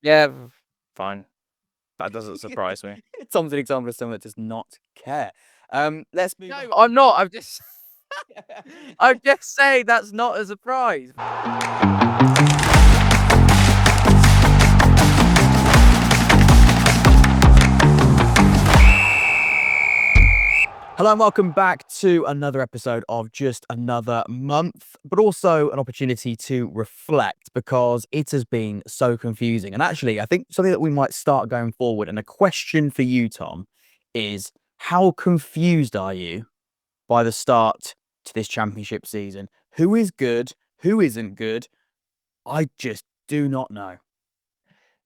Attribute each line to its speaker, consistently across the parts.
Speaker 1: Yeah, fine. That doesn't surprise me.
Speaker 2: Tom's an example of someone that does not care. Let's move on.
Speaker 1: No, I'm not. I'm just saying that's not a surprise.
Speaker 2: Hello and welcome back to another episode of Just Another Month, but also an opportunity to reflect because it has been so confusing. And actually, I think something that we might start going forward, and a question for you, Tom, is how confused are you by the start to this championship season? Who is good? Who isn't good? I just do not know.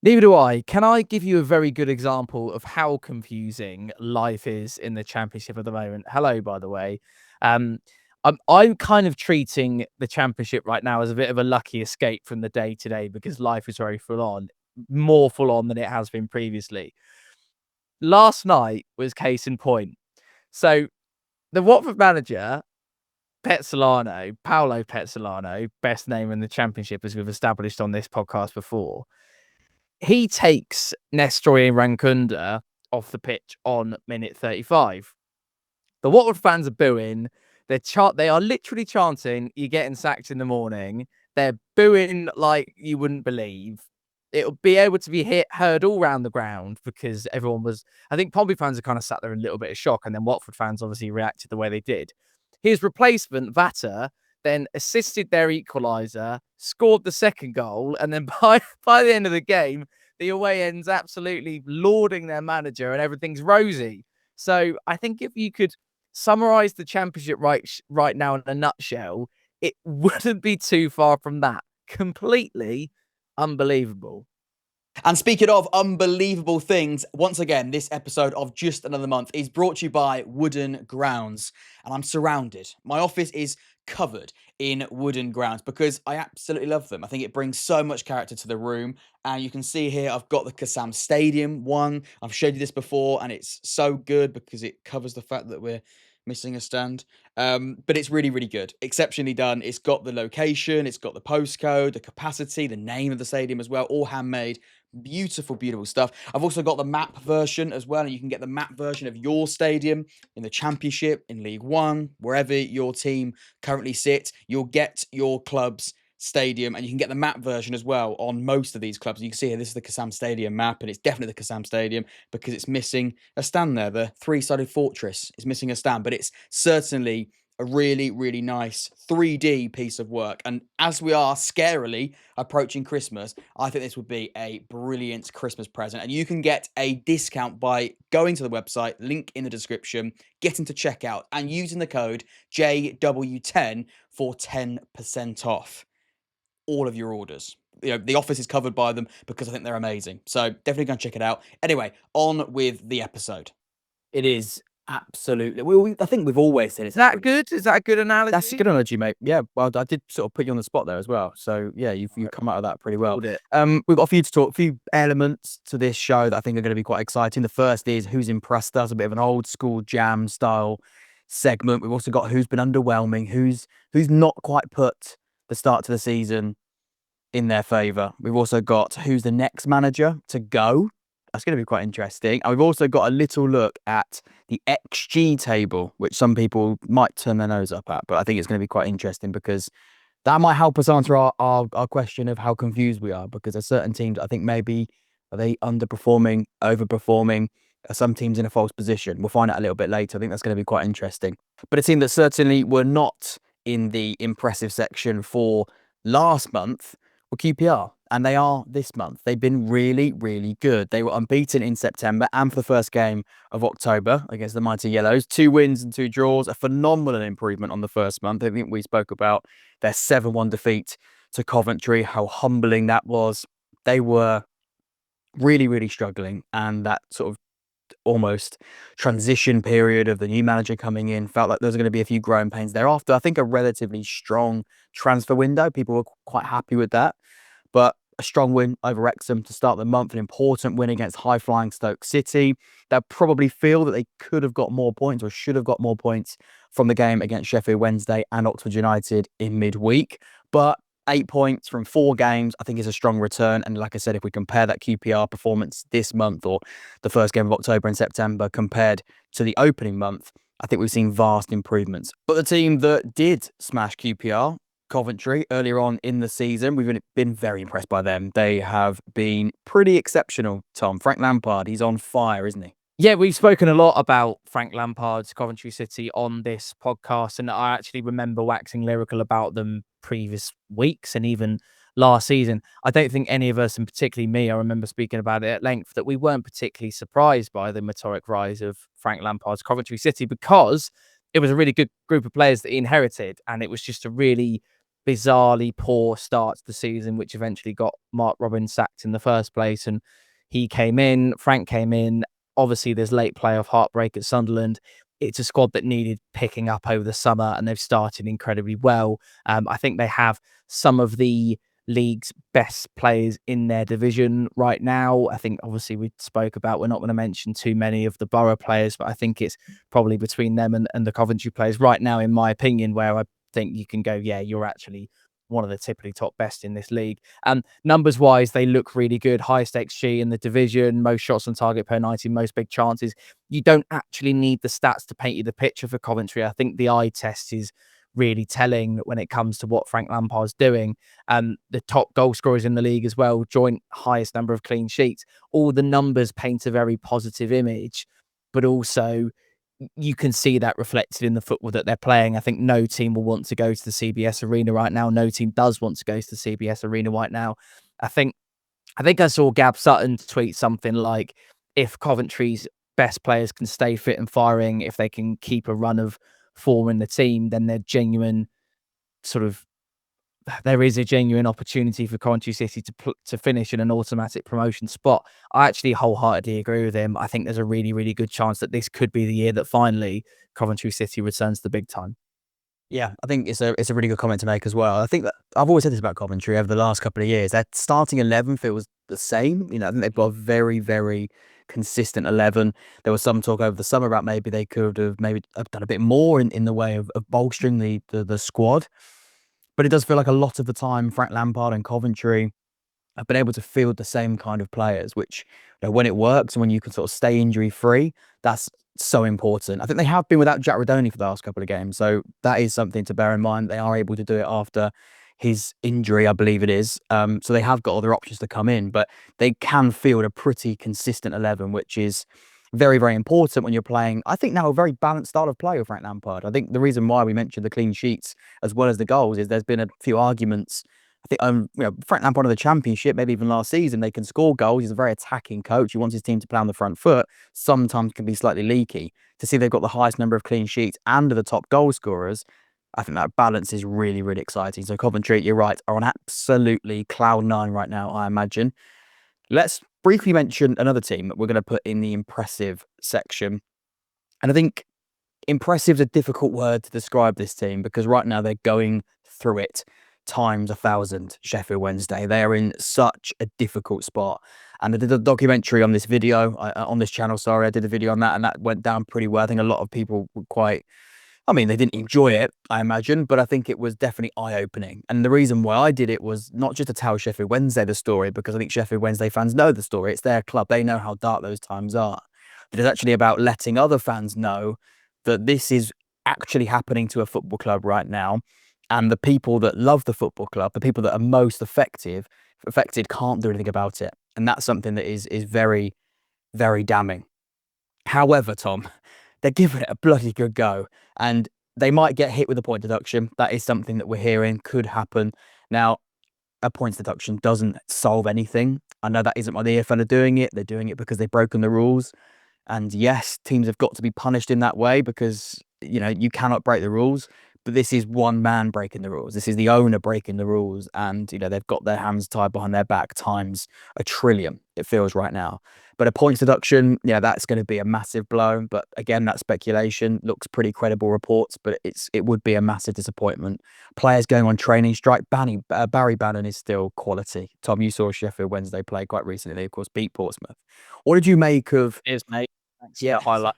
Speaker 1: Neither do I. Can I give you a very good example of how confusing life is in the championship at the moment? Hello, by the way. Um, I'm kind of treating the championship right now as a bit of a lucky escape from the day to day because life is very full on, more full on than it has been previously. Last night was case in point. So the Watford manager, Paolo Pezzolano, best name in the championship as we've established on this podcast before, he takes Nestroy Rankunda off the pitch on minute 35. The Watford fans are booing. They are literally chanting, "You're getting sacked in the morning." They're booing like you wouldn't believe. It'll be able to be heard all around the ground because everyone was. I think Pompey fans are kind of sat there in a little bit of shock, and then Watford fans obviously reacted the way they did. His replacement, Vata, then assisted their equaliser, scored the second goal, and then by the end of the game, the away end's absolutely lauding their manager and everything's rosy. So I think if you could summarize the championship right now in a nutshell, it wouldn't be too far from that. Completely unbelievable.
Speaker 2: And speaking of unbelievable things, once again, this episode of Just Another Month is brought to you by Wooden Grounds. And I'm surrounded. My office is covered in wooden grounds because I absolutely love them. I think it brings so much character to the room. And you can see here, I've got the Kassam Stadium one. I've showed you this before, and it's so good because it covers the fact that we're missing a stand. But it's really, really good. Exceptionally done. It's got the location, it's got the postcode, the capacity, the name of the stadium as well, all handmade. Beautiful, beautiful stuff. I've also got the map version as well, and you can get the map version of your stadium in the Championship, in League One, wherever your team currently sits. You'll get your club's stadium, and you can get the map version as well on most of these clubs. You can see here, this is the Kassam Stadium map, and it's definitely the Kassam Stadium because it's missing a stand there. The three-sided fortress is missing a stand, but it's certainly a really, really nice 3D piece of work. And as we are scarily approaching Christmas, I think this would be a brilliant Christmas present. And you can get a discount by going to the website, link in the description, getting to checkout, and using the code JW10 for 10% off all of your orders. You know, the office is covered by them because I think they're amazing. So definitely go and check it out. Anyway, on with the episode. It is absolutely. I think we've always said it's
Speaker 1: that good? Is that a good analogy?
Speaker 2: That's a good analogy, mate. Yeah, well, I did sort of put you on the spot there as well. So yeah, you've come out of that pretty well. We've got a few elements to this show that I think are going to be quite exciting. The first is who's impressed us, a bit of an old school jam style segment. We've also got who's been underwhelming, who's not quite put the start to the season in their favour. We've also got who's the next manager to go. That's going to be quite interesting. And we've also got a little look at the XG table, which some people might turn their nose up at, but I think it's going to be quite interesting because that might help us answer our question of how confused we are, because there's certain teams, I think maybe, are they underperforming, overperforming? Are some teams in a false position? We'll find out a little bit later. I think that's going to be quite interesting. But a team that certainly were not in the impressive section for last month were QPR. And they are this month. They've been really, really good. They were unbeaten in September and for the first game of October against the Mighty Yellows. 2 wins and 2 draws. A phenomenal improvement on the first month. I think we spoke about their 7-1 defeat to Coventry, how humbling that was. They were really, really struggling. And that sort of almost transition period of the new manager coming in felt like there was going to be a few growing pains thereafter. I think a relatively strong transfer window. People were quite happy with that. But a strong win over Wrexham to start the month, an important win against high-flying Stoke City. They'll probably feel that they could have got more points or should have got more points from the game against Sheffield Wednesday and Oxford United in midweek. But 8 points from 4 games, I think is a strong return. And like I said, if we compare that QPR performance this month or the first game of October and September compared to the opening month, I think we've seen vast improvements. But the team that did smash QPR, Coventry, earlier on in the season, we've been very impressed by them. They have been pretty exceptional, Tom. Frank Lampard, he's on fire, isn't he?
Speaker 1: Yeah, we've spoken a lot about Frank Lampard's Coventry City on this podcast, and I actually remember waxing lyrical about them previous weeks and even last season. I don't think any of us, and particularly me, I remember speaking about it at length, that we weren't particularly surprised by the meteoric rise of Frank Lampard's Coventry City because it was a really good group of players that he inherited, and it was just a really bizarrely poor start to the season, which eventually got Mark Robin sacked in the first place. And he came in, Frank came in. Obviously, there's late playoff heartbreak at Sunderland. It's a squad that needed picking up over the summer, and they've started incredibly well. I think they have some of the league's best players in their division right now. I think, obviously, we spoke about, we're not going to mention too many of the Borough players, but I think it's probably between them and the Coventry players right now, in my opinion, where I think you can go, yeah, you're actually one of the typically top best in this league. Numbers wise, they look really good. Highest XG in the division, most shots on target per 90, most big chances. You don't actually need the stats to paint you the picture for Coventry. I think the eye test is really telling when it comes to what Frank Lampard's doing. The top goal scorers in the league as well, joint highest number of clean sheets. All the numbers paint a very positive image, but also you can see that reflected in the football that they're playing. I think no team will want to go to the CBS Arena right now. No team does want to go to the CBS Arena right now. I think I saw Gab Sutton tweet something like, if Coventry's best players can stay fit and firing, if they can keep a run of form in the team, then there is a genuine opportunity for Coventry City to finish in an automatic promotion spot. I actually wholeheartedly agree with him. I think there's a really, really good chance that this could be the year that finally Coventry City returns to the big time.
Speaker 2: Yeah, I think it's a really good comment to make as well. I think that I've always said this about Coventry over the last couple of years. Their starting 11 feels the same. I think they've got a very, very consistent 11. There was some talk over the summer about maybe they could have done a bit more in the way of bolstering the squad. But it does feel like a lot of the time Frank Lampard and Coventry have been able to field the same kind of players, which, when it works and when you can sort of stay injury free, that's so important. I think they have been without Jack Rodoni for the last couple of games, so that is something to bear in mind. They are able to do it after his injury, I believe it is. So they have got other options to come in, but they can field a pretty consistent 11, which is very, very important when you're playing, I think, now a very balanced style of play with Frank Lampard. I think the reason why we mentioned the clean sheets as well as the goals is there's been a few arguments. I think Frank Lampard of the Championship, maybe even last season, they can score goals. He's a very attacking coach. He wants his team to play on the front foot. Sometimes can be slightly leaky. To see they've got the highest number of clean sheets and are the top goal scorers, I think that balance is really, really exciting. So Coventry, you're right, are on absolutely cloud nine right now, I imagine. Let's briefly mention another team that we're going to put in the impressive section. And I think impressive is a difficult word to describe this team because right now they're going through it times 1,000. Sheffield Wednesday, they're in such a difficult spot. And I did a documentary on this video, on this channel, sorry, I did a video on that, and that went down pretty well. I think a lot of people were they didn't enjoy it, I imagine, but I think it was definitely eye-opening. And the reason why I did it was not just to tell Sheffield Wednesday the story, because I think Sheffield Wednesday fans know the story. It's their club. They know how dark those times are. But it's actually about letting other fans know that this is actually happening to a football club right now. And the people that love the football club, the people that are most affected, can't do anything about it. And that's something that is very, very damning. However, Tom, they're giving it a bloody good go. And they might get hit with a point deduction. That is something that we're hearing could happen. Now, a points deduction doesn't solve anything. I know that isn't why the EFL are doing it. They're doing it because they've broken the rules. And yes, teams have got to be punished in that way because, you cannot break the rules. But this is one man breaking the rules. This is the owner breaking the rules. And, they've got their hands tied behind their back times 1 trillion, it feels right now. But a points deduction, that's going to be a massive blow. But again, that speculation looks pretty credible reports, but it would be a massive disappointment. Players going on training strike. Barry Bannon is still quality. Tom, you saw Sheffield Wednesday play quite recently. They, of course, beat Portsmouth. What did you make of...
Speaker 1: Cheers, mate. Thanks
Speaker 2: for
Speaker 1: highlight.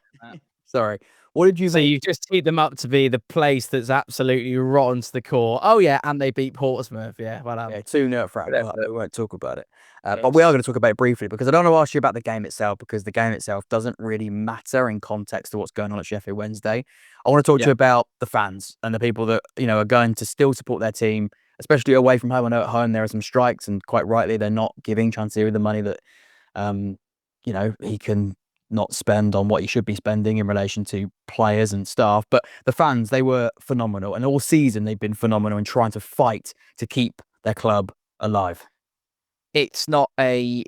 Speaker 2: Sorry. What did you
Speaker 1: So
Speaker 2: make?
Speaker 1: you just teed them up to be the place that's absolutely rotten to the core. Oh yeah, and they beat Portsmouth. Yeah, well,
Speaker 2: Yeah, 2-0 at Frank
Speaker 1: whatever.
Speaker 2: Lampard. We won't talk about it.
Speaker 1: Yeah,
Speaker 2: But we are going to talk about it briefly because I don't want to ask you about the game itself because the game itself doesn't really matter in context to what's going on at Sheffield Wednesday. I want to talk to you about the fans and the people that, are going to still support their team, especially away from home. I know at home there are some strikes and quite rightly they're not giving Chansiri the money that, he can not spend on what he should be spending in relation to players and staff. But the fans, they were phenomenal. And all season, they've been phenomenal in trying to fight to keep their club alive.
Speaker 1: It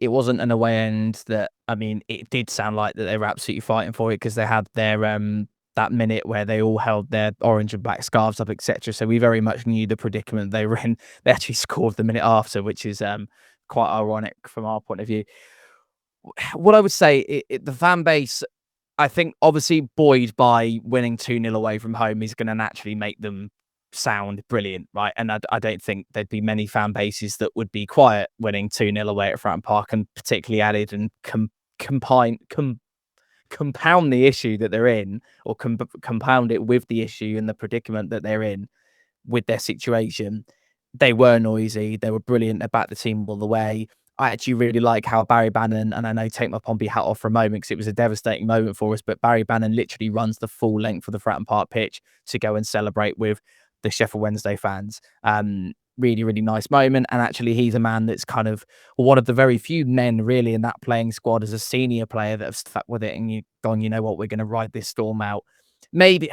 Speaker 1: wasn't an away end that, I mean, it did sound like that they were absolutely fighting for it because they had their, that minute where they all held their orange and black scarves up, etc. So we very much knew the predicament they were in. They actually scored the minute after, which is quite ironic from our point of view. What I would say, the fan base, I think obviously buoyed by winning 2-0 away from home is going to naturally make them sound brilliant, right? And I don't think there'd be many fan bases that would be quiet winning 2-0 away at Fratton Park, and particularly added and compound the issue that they're in, or compound it with the issue and the predicament that they're in with their situation. They were noisy. They were brilliant. They backed the team all the way. I actually really like how Barry Bannon, and I know take my Pompey hat off for a moment because it was a devastating moment for us, but Barry Bannon literally runs the full length of the Fratton Park pitch to go and celebrate with the Sheffield Wednesday fans. Really, really nice moment. And actually, he's a man that's kind of one of the very few men really in that playing squad as a senior player that have stuck with it and you gone, you know what, we're going to ride this storm out. Maybe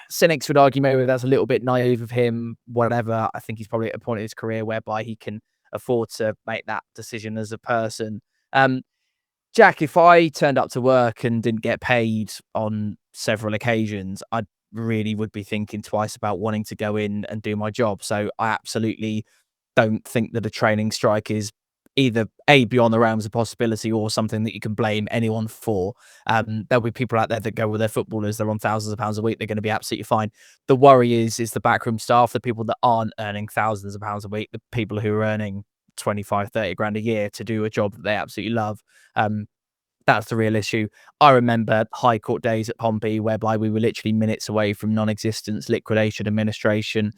Speaker 1: cynics would argue maybe that's a little bit naive of him, whatever. I think he's probably at a point in his career whereby he can afford to make that decision as a person. Jack, if I turned up to work and didn't get paid on several occasions, I really would be thinking twice about wanting to go in and do my job. So I absolutely don't think that a training strike is either beyond the realms of possibility or something that you can blame anyone for. There'll be people out there that go with their footballers, they're on thousands of pounds a week, they're going to be absolutely fine. The worry is the backroom staff, the people that aren't earning thousands of pounds a week, the people who are earning 25, 30 grand a year to do a job that they absolutely love. That's the real issue. I remember high court days at Pompey whereby we were literally minutes away from non-existence, liquidation, administration,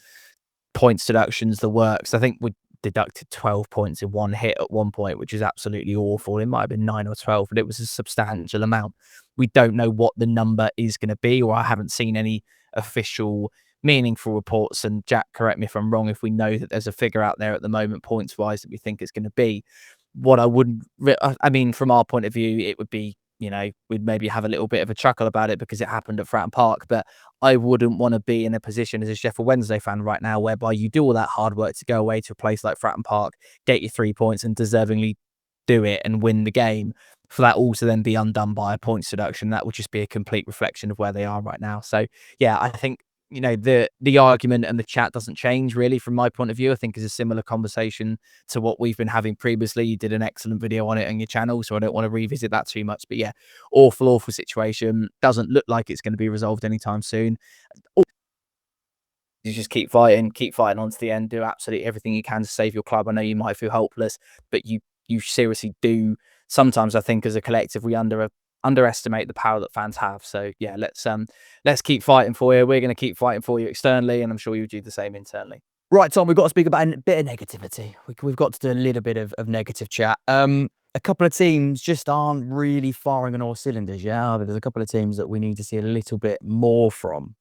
Speaker 1: points deductions, the works. I think we deducted 12 points in one hit at one point, which is absolutely awful. It might have been 9 or 12, but it was a substantial amount. We don't know what the number is going to be, or I haven't seen any official meaningful reports. And Jack, correct me if I'm wrong, if we know that there's a figure out there at the moment points wise that we think it's going to be. What I wouldn't, I mean, from our point of view, it would be, we'd maybe have a little bit of a chuckle about it because it happened at Fratton Park, but I wouldn't want to be in a position as a Sheffield Wednesday fan right now whereby you do all that hard work to go away to a place like Fratton Park, get your 3 points and deservingly do it and win the game, for that all to then be undone by a points deduction. That would just be a complete reflection of where they are right now. So yeah, I think the argument and the chat doesn't change really from my point of view. I think is a similar conversation to what we've been having previously. You did an excellent video on it on your channel, so I don't want to revisit that too much. But yeah, awful situation. Doesn't look like it's going to be resolved anytime soon. You just keep fighting on to the end, do absolutely everything you can to save your club. I know you might feel hopeless, but you seriously do. Sometimes I think as a collective we underestimate the power that fans have. So yeah, let's keep fighting for you. We're going to keep fighting for you externally, and I'm sure you do the same internally.
Speaker 2: Right, Tom, we've got to speak about a bit of negativity. We've got to do a little bit of negative chat. A couple of teams just aren't really firing on all cylinders. Yeah, there's a couple of teams that we need to see a little bit more from.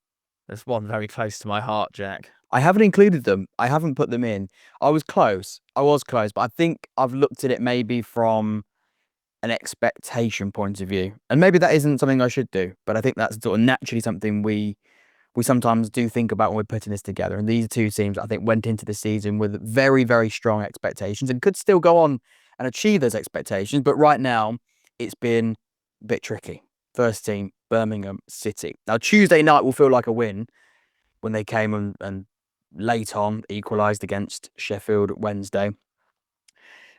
Speaker 1: There's one very close to my heart, Jack.
Speaker 2: I haven't included them. I haven't put them in. I was close, but I think I've looked at it maybe from an expectation point of view. And maybe that isn't something I should do, but I think that's sort of naturally something we sometimes do think about when we're putting this together. And these two teams, I think, went into the season with very, very strong expectations and could still go on and achieve those expectations. But right now, it's been a bit tricky. First team, Birmingham City. Now, Tuesday night will feel like a win when they came and late on equalised against Sheffield Wednesday.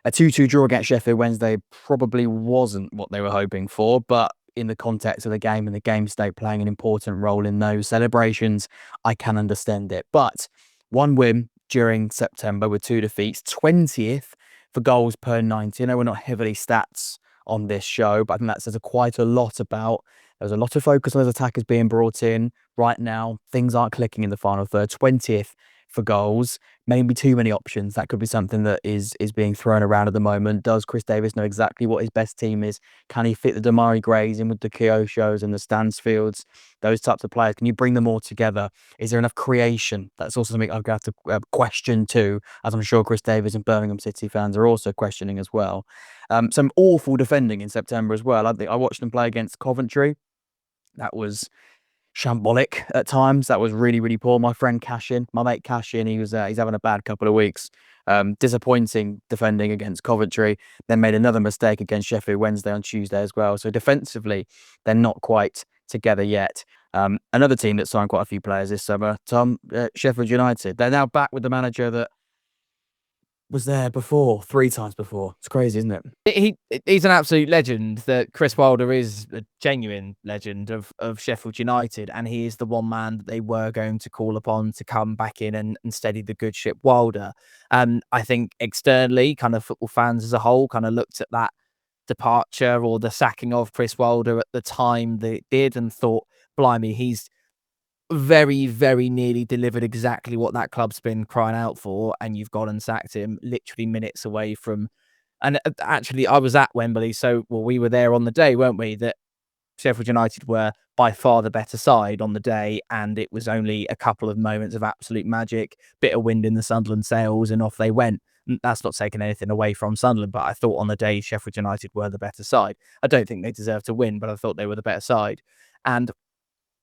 Speaker 2: A 2-2 draw against Sheffield Wednesday probably wasn't what they were hoping for, but in the context of the game and the game state playing an important role in those celebrations, I can understand it. But one win during September with 2 defeats, 20th for goals per 90. I know we're not heavily stats on this show, but I think that says quite a lot about There was a lot of focus on those attackers being brought in. Right now, things aren't clicking in the final third. 20th for goals, maybe too many options. That could be something that is being thrown around at the moment. Does Chris Davis know exactly what his best team is? Can he fit the Damari Grays in with the Kyoshos and the Stansfields? Those types of players. Can you bring them all together? Is there enough creation? That's also something I'm going to have to question too, as I'm sure Chris Davis and Birmingham City fans are also questioning as well. Some awful defending in September as well. I watched them play against Coventry. That was shambolic at times. That was really, really poor. My mate Cashin, he's having a bad couple of weeks. Disappointing defending against Coventry. Then made another mistake against Sheffield Wednesday on Tuesday as well. So defensively, they're not quite together yet. Another team that signed quite a few players this summer, Tom, Sheffield United. They're now back with the manager that was there before, 3 times before. It's crazy, isn't it?
Speaker 1: He's an absolute legend. That Chris Wilder is a genuine legend of Sheffield United, and he is the one man that they were going to call upon to come back in and steady the good ship Wilder. I think externally, kind of football fans as a whole kind of looked at that departure or the sacking of Chris Wilder at the time that it did and thought, blimey, he's very, very nearly delivered exactly what that club's been crying out for, and you've gone and sacked him literally minutes away from. And actually, I was at Wembley, so we were there on the day, weren't we? That Sheffield United were by far the better side on the day, and it was only a couple of moments of absolute magic, bit of wind in the Sunderland sails, and off they went. That's not taking anything away from Sunderland, but I thought on the day Sheffield United were the better side. I don't think they deserved to win, but I thought they were the better side. And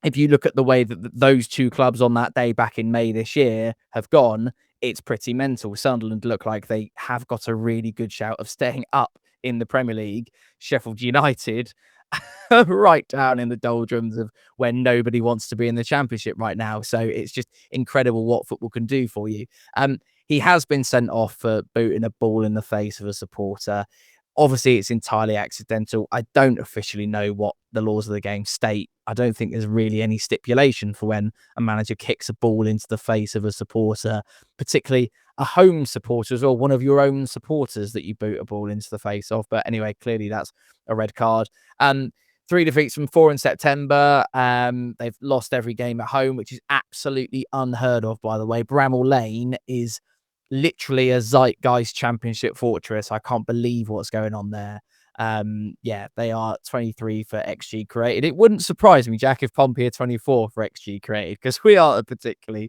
Speaker 1: if you look at the way that those two clubs on that day back in May this year have gone, it's pretty mental. Sunderland look like they have got a really good shout of staying up in the Premier League. Sheffield United right down in the doldrums of where nobody wants to be in the Championship right now. So it's just incredible what football can do for you. He has been sent off for booting a ball in the face of a supporter. Obviously, it's entirely accidental. I don't officially know what the laws of the game state. I don't think there's really any stipulation for when a manager kicks a ball into the face of a supporter, particularly a home supporter as well, one of your own supporters that you boot a ball into the face of. But anyway, clearly that's a red card. 3 defeats from 4 in September. They've lost every game at home, which is absolutely unheard of, by the way. Bramall Lane is literally a zeitgeist Championship fortress. I can't believe what's going on there. Yeah, they are 23 for XG created. It wouldn't surprise me, Jack, if Pompey are 24 for XG created, because we are a particularly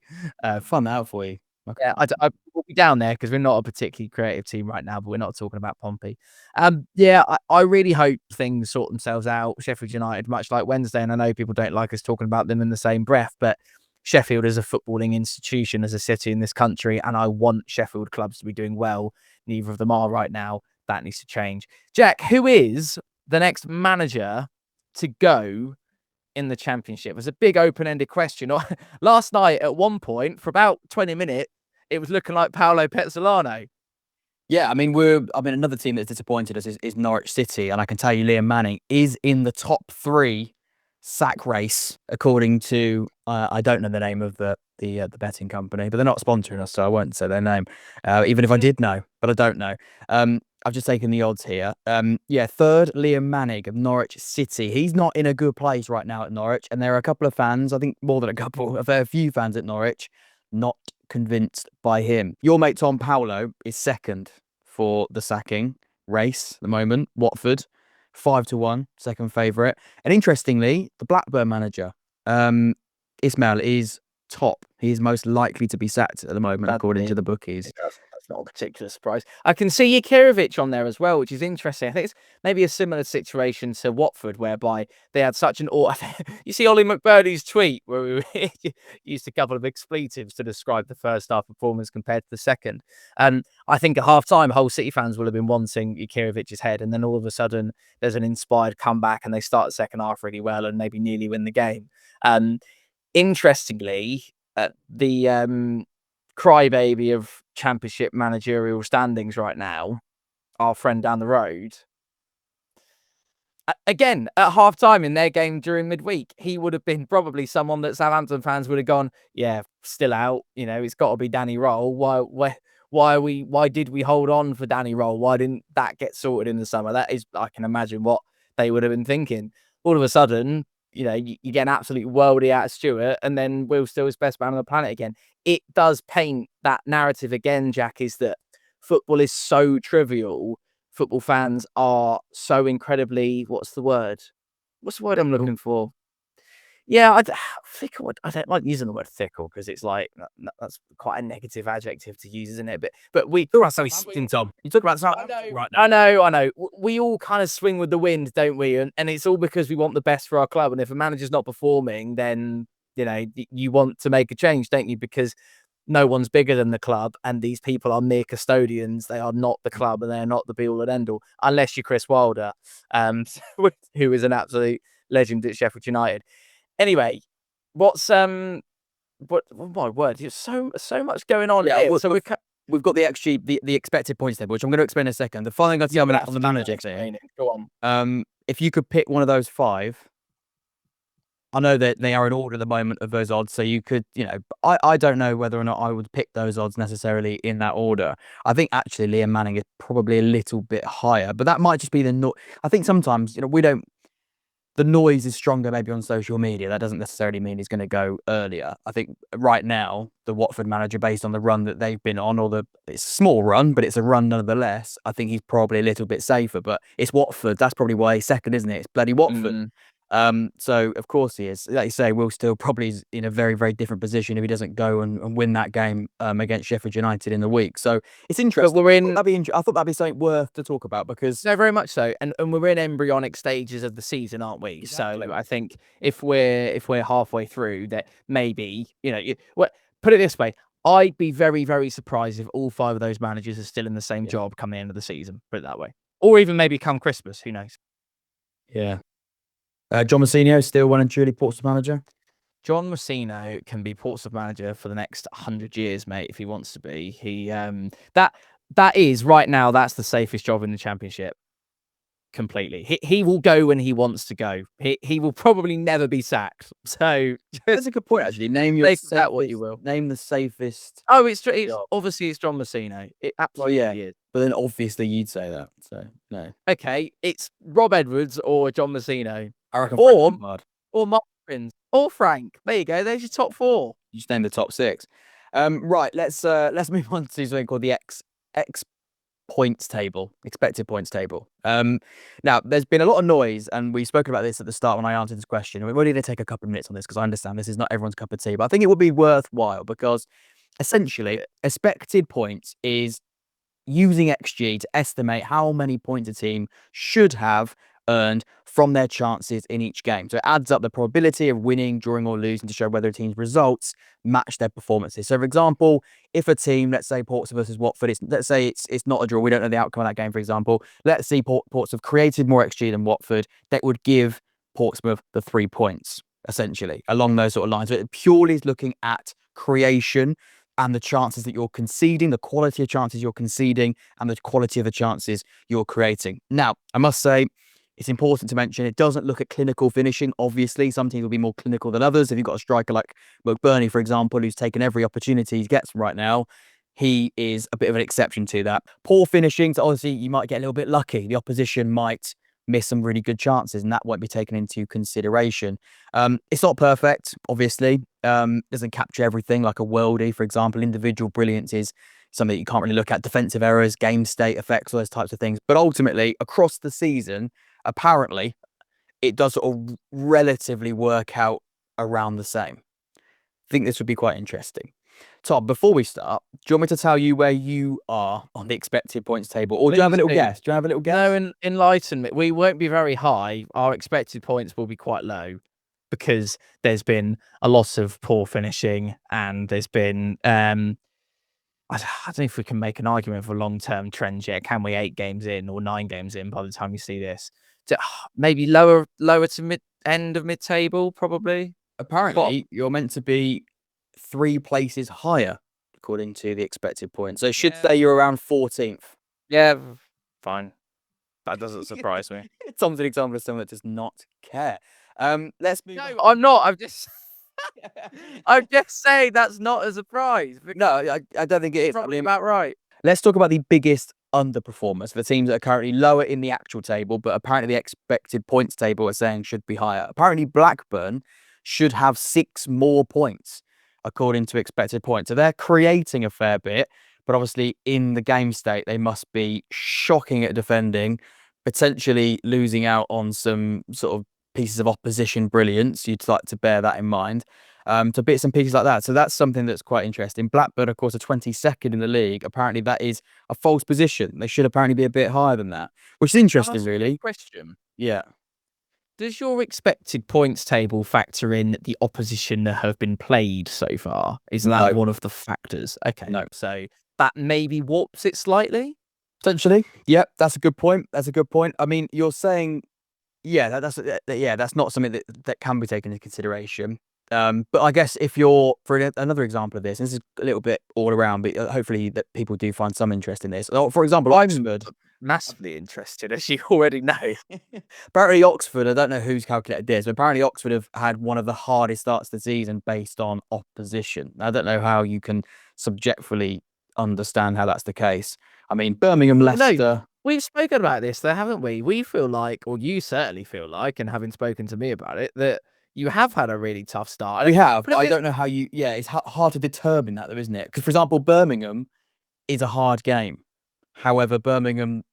Speaker 2: fun out for you.
Speaker 1: Okay. Yeah, I will be down there because we're not a particularly creative team right now, but we're not talking about Pompey. Yeah, I really hope things sort themselves out. Sheffield United, much like Wednesday, and I know people don't like us talking about them in the same breath, but Sheffield is a footballing institution as a city in this country, and I want Sheffield clubs to be doing well. Neither of them are right now. That needs to change. Jack, who is the next manager to go in the Championship? It was a big open-ended question. Last night, at one point, for about 20 minutes, it was looking like Paolo Pezzolano.
Speaker 2: Yeah, I mean, another team that's disappointed us is Norwich City, and I can tell you Liam Manning is in the top 3 sack race, according to I don't know the name of the betting company, but they're not sponsoring us, so I won't say their name, even if I did know, but I don't know. I've just taken the odds here. Yeah, 3rd, Liam Manning of Norwich City. He's not in a good place right now at Norwich, and there are a couple of fans, I think more than a couple, a fair few fans at Norwich, not convinced by him. Your mate Tom Paolo is 2nd for the sacking race at the moment. Watford, 5-1, second favourite. And interestingly, the Blackburn manager, Ismail, is top. He is most likely to be sacked at the moment, according to the bookies.
Speaker 1: That's not a particular surprise. I can see Jakirovic on there as well, which is interesting. I think it's maybe a similar situation to Watford, whereby they had such an... You see Ollie McBurney's tweet where we used a couple of expletives to describe the first half performance compared to the second. And I think at half-time, whole City fans will have been wanting Jakirovic's head, and then all of a sudden there's an inspired comeback and they start the second half really well and maybe nearly win the game. Interestingly, the crybaby of Championship managerial standings right now, our friend down the road, again, at half-time in their game during midweek, he would have been probably someone that Southampton fans would have gone, yeah, still out. You know, it's got to be Danny Roll. Why did we hold on for Danny Roll? Why didn't that get sorted in the summer? That is, I can imagine what they would have been thinking. All of a sudden, you get an absolute worldie out of Stewart, and then Will still is best man on the planet again. It does paint that narrative again, Jack, is that football is so trivial. Football fans are so incredibly, what's the word? What's the word I'm looking for? Yeah, fickle. I don't like using the word fickle because it's like that's quite a negative adjective to use, isn't it? But we
Speaker 2: You're right, Tom. You talk about
Speaker 1: Southampton right now. I know. We all kind of swing with the wind, don't we? And it's all because we want the best for our club. And if a manager's not performing, then you want to make a change, don't you? Because no one's bigger than the club, and these people are mere custodians. They are not the club, and they're not the be all and end all, unless you're Chris Wilder, who is an absolute legend at Sheffield United. Anyway, what's what my word? There's so much going on.
Speaker 2: Yeah,
Speaker 1: here. So
Speaker 2: we've got the XG, the expected points table, which I'm going to explain in a second. The following I'd on the manager.
Speaker 1: Go on.
Speaker 2: If you could pick one of those 5, I know that they are in order at the moment of those odds, so you could, I don't know whether or not I would pick those odds necessarily in that order. I think actually Liam Manning is probably a little bit higher, but that might just be I think sometimes, the noise is stronger maybe on social media. That doesn't necessarily mean he's going to go earlier. I think right now, the Watford manager, based on the run that they've been on, it's a small run, but it's a run nonetheless, I think he's probably a little bit safer. But it's Watford. That's probably why he's second, isn't it? It's bloody Watford. So, of course, he is. Like you say, Will still probably is in a very, very different position if he doesn't go and win that game against Sheffield United in the week. So, it's interesting. But I thought that'd be something worth to talk about because...
Speaker 1: No, very much so. And we're in embryonic stages of the season, aren't we? Exactly. So, I think if we're halfway through, that maybe, put it this way, I'd be very, very surprised if all 5 of those managers are still in the same job come the end of the season, put it that way. Or even maybe come Christmas, who knows?
Speaker 2: Yeah. John Mousinho, still one and truly Portsmouth manager?
Speaker 1: John Mousinho can be Portsmouth manager for the next 100 years, mate, if he wants to be. He that is, right now, that's the safest job in the Championship. Completely. He will go when he wants to go. He will probably never be sacked. So
Speaker 2: that's a good point, actually. Name your safest, what you will. Name the safest.
Speaker 1: Oh, it's obviously it's John Mousinho. It absolutely is.
Speaker 2: But then obviously you'd say that. So no.
Speaker 1: Okay, it's Rob Edwards or John Mousinho.
Speaker 2: I reckon
Speaker 1: or Mark Prince or Frank. There you go. There's your top 4.
Speaker 2: You just named the top 6. Right. Let's move on to something called the X points table, expected points table. Now there's been a lot of noise, and we spoke about this at the start when I answered this question. We're only going to take a couple of minutes on this because I understand this is not everyone's cup of tea, but I think it would be worthwhile because essentially expected points is using XG to estimate how many points a team should have earned from their chances in each game. So it adds up the probability of winning, drawing or losing to show whether a team's results match their performances. So for example, if a team, let's say Portsmouth versus Watford, let's say it's not a draw, we don't know the outcome of that game, for example. Let's see Portsmouth created more XG than Watford, that would give Portsmouth the 3 points, essentially, along those sort of lines. So it purely is looking at creation and the chances that you're conceding, the quality of chances you're conceding, and the quality of the chances you're creating. Now, I must say, it's important to mention it doesn't look at clinical finishing. Obviously, some teams will be more clinical than others. If you've got a striker like McBurney, for example, who's taken every opportunity he gets right now, he is a bit of an exception to that. Poor finishing, so obviously you might get a little bit lucky. The opposition might miss some really good chances, and that won't be taken into consideration. It's not perfect, obviously. Doesn't capture everything like a worldie, for example. Individual brilliance is something you can't really look at. Defensive errors, game state effects, all those types of things. But ultimately, across the season, apparently, it does sort of relatively work out around the same. I think this would be quite interesting. Tom, before we start, do you want me to tell you where you are on the expected points table? Or do you have a little guess?
Speaker 1: No, enlighten me. We won't be very high. Our expected points will be quite low because there's been a lot of poor finishing and there's been... I don't know if we can make an argument for long-term trends yet. Can we 8 games in or 9 games in by the time you see this? Maybe lower to end of mid-table, probably.
Speaker 2: Apparently, you're meant to be 3 places higher, according to the expected points. So it should say you're around 14th.
Speaker 1: Yeah, fine. That doesn't surprise me.
Speaker 2: Tom's an example of someone that does not care. Let's move on.
Speaker 1: No, I'm not. I'm just saying that's not a surprise.
Speaker 2: No, I don't think it is.
Speaker 1: Probably about right.
Speaker 2: Let's talk about the biggest underperformers, the teams that are currently lower in the actual table, but apparently the expected points table are saying should be higher. Apparently Blackburn should have 6 more points according to expected points. So they're creating a fair bit, but obviously in the game state, they must be shocking at defending, potentially losing out on some sort of pieces of opposition brilliance. You'd like to bear that in mind. To bits and pieces like that. So that's something that's quite interesting. Blackburn, of course, are 22nd in the league. Apparently that is a false position. They should apparently be a bit higher than that, which is interesting, really.
Speaker 1: Question.
Speaker 2: Yeah.
Speaker 1: Does your expected points table factor in the opposition that have been played so far? Is that one of the factors? Okay.
Speaker 2: No.
Speaker 1: So that maybe warps it slightly?
Speaker 2: Potentially. Yep, that's a good point. That's a good point. I mean, you're saying, yeah, that's not something that can be taken into consideration. But I guess if you're, for another example of this is a little bit all around, but hopefully that people do find some interest in this. For example, Oxford.
Speaker 1: Massively interested, as you already know.
Speaker 2: Apparently Oxford, I don't know who's calculated this, but apparently Oxford have had one of the hardest starts to the season based on opposition. I don't know how you can subjectively understand how that's the case. I mean, Birmingham, Leicester...
Speaker 1: No, we've spoken about this though, haven't we? We feel like, or you certainly feel like, and having spoken to me about it, that you have had a really tough start.
Speaker 2: We have, but I don't know how you... Yeah, it's hard to determine that though, isn't it? Because, for example, Birmingham is a hard game. However, Birmingham...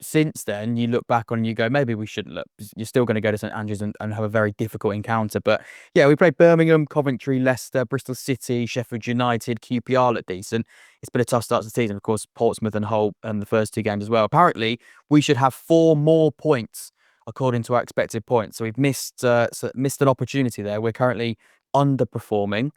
Speaker 2: Since then, you look back on and you go, maybe we shouldn't look. You're still going to go to St Andrews and have a very difficult encounter. But yeah, we played Birmingham, Coventry, Leicester, Bristol City, Sheffield United, QPR look decent. It's been a tough start to the season. Of course, Portsmouth and Hull and the first 2 games as well. Apparently, we should have 4 more points according to our expected points. So we've missed an opportunity there. We're currently underperforming.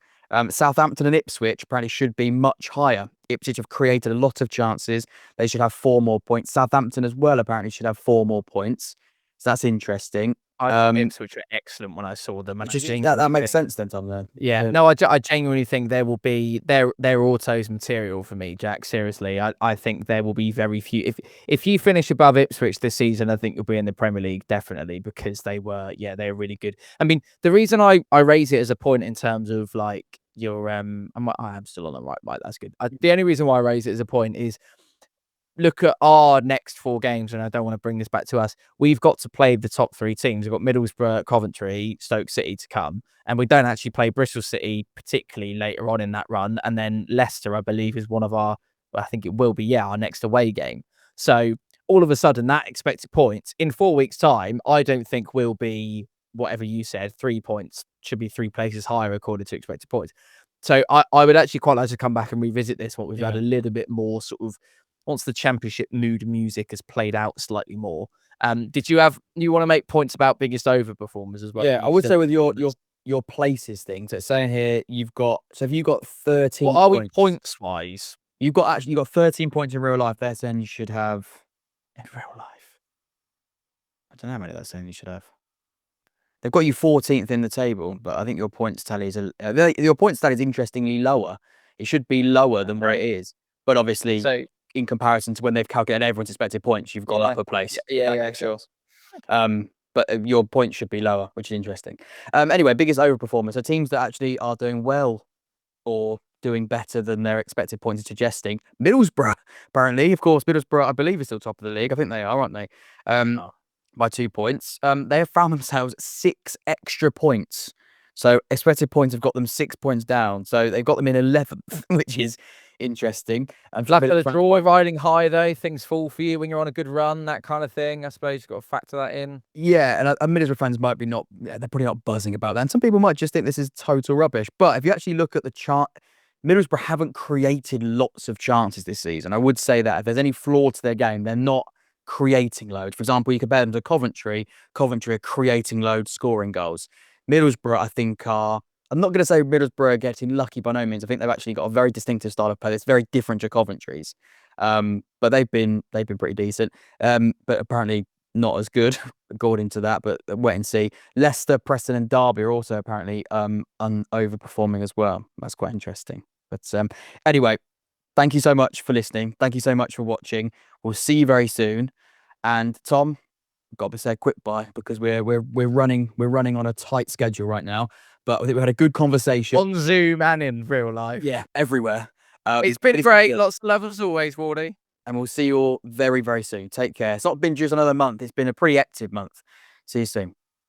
Speaker 2: Southampton and Ipswich apparently should be much higher. Ipswich have created a lot of chances. They should have 4 more points. Southampton as well apparently should have 4 more points. So that's interesting.
Speaker 1: Ipswich were excellent when I saw them. And
Speaker 2: that makes sense then, Tom. Then
Speaker 1: no, I genuinely think there will be they're autos material for me, Jack. Seriously, I think there will be very few. If you finish above Ipswich this season, I think you'll be in the Premier League definitely, because they were really good. I mean, the reason I raise it as a point in terms of like your I am still on the right. That's good. The only reason why I raise it as a point is, look at our next 4 games, and I don't want to bring this back to us. We've got to play the top 3 teams. We've got Middlesbrough, Coventry, Stoke City to come, and we don't actually play Bristol City particularly later on in that run. And then Leicester, I believe, is one of our, I think it will be, our next away game. So all of a sudden, that expected points in 4 weeks' time, I don't think will be whatever you said. 3 points should be 3 places higher according to expected points. So I would actually quite like to come back and revisit this once we've had a little bit more sort of, once the championship mood music has played out slightly more. Did you want to make points about biggest overperformers as well?
Speaker 2: Yeah, I would say with your places thing. So it's saying here you've got 13.
Speaker 1: What are we points wise?
Speaker 2: You've got 13 points in real life. They're saying you should have
Speaker 1: in real life.
Speaker 2: I don't know how many they're saying you should have. They've got you 14th in the table, but I think your points tally is interestingly lower. It should be lower than where it is, but obviously, so in comparison to when they've calculated everyone's expected points, you've got upper place.
Speaker 1: Yeah, sure.
Speaker 2: But your points should be lower, which is interesting. Anyway, biggest overperformers. So teams that actually are doing well or doing better than their expected points are suggesting. Middlesbrough, apparently. Of course, Middlesbrough, I believe, is still top of the league. I think they are, aren't they? By 2 points. They have found themselves 6 extra points. So expected points have got them 6 points down. So they've got them in 11th, which is interesting. And
Speaker 1: the draw riding high though, things fall for you when you're on a good run, that kind of thing. I suppose you've got to factor that in.
Speaker 2: Yeah, and Middlesbrough fans might be they're probably not buzzing about that. And some people might just think this is total rubbish. But if you actually look at the chart, Middlesbrough haven't created lots of chances this season. I would say that if there's any flaw to their game, they're not creating loads. For example, you compare them to Coventry. Coventry are creating loads, scoring goals. Middlesbrough, I think, I'm not going to say Middlesbrough are getting lucky by no means. I think they've actually got a very distinctive style of play that's very different to Coventry's. But they've been pretty decent. But apparently not as good according to that. But wait and see. Leicester, Preston, and Derby are also apparently overperforming as well. That's quite interesting. But anyway, thank you so much for listening. Thank you so much for watching. We'll see you very soon. And Tom, I've got to say a quick bye because we're running on a tight schedule right now. But I think we had a good conversation
Speaker 1: on Zoom and in real life.
Speaker 2: Yeah, everywhere.
Speaker 1: It's been great. Lots of love as always, Wardy.
Speaker 2: And we'll see you all very, very soon. Take care. It's not been just another month. It's been a pretty active month. See you soon.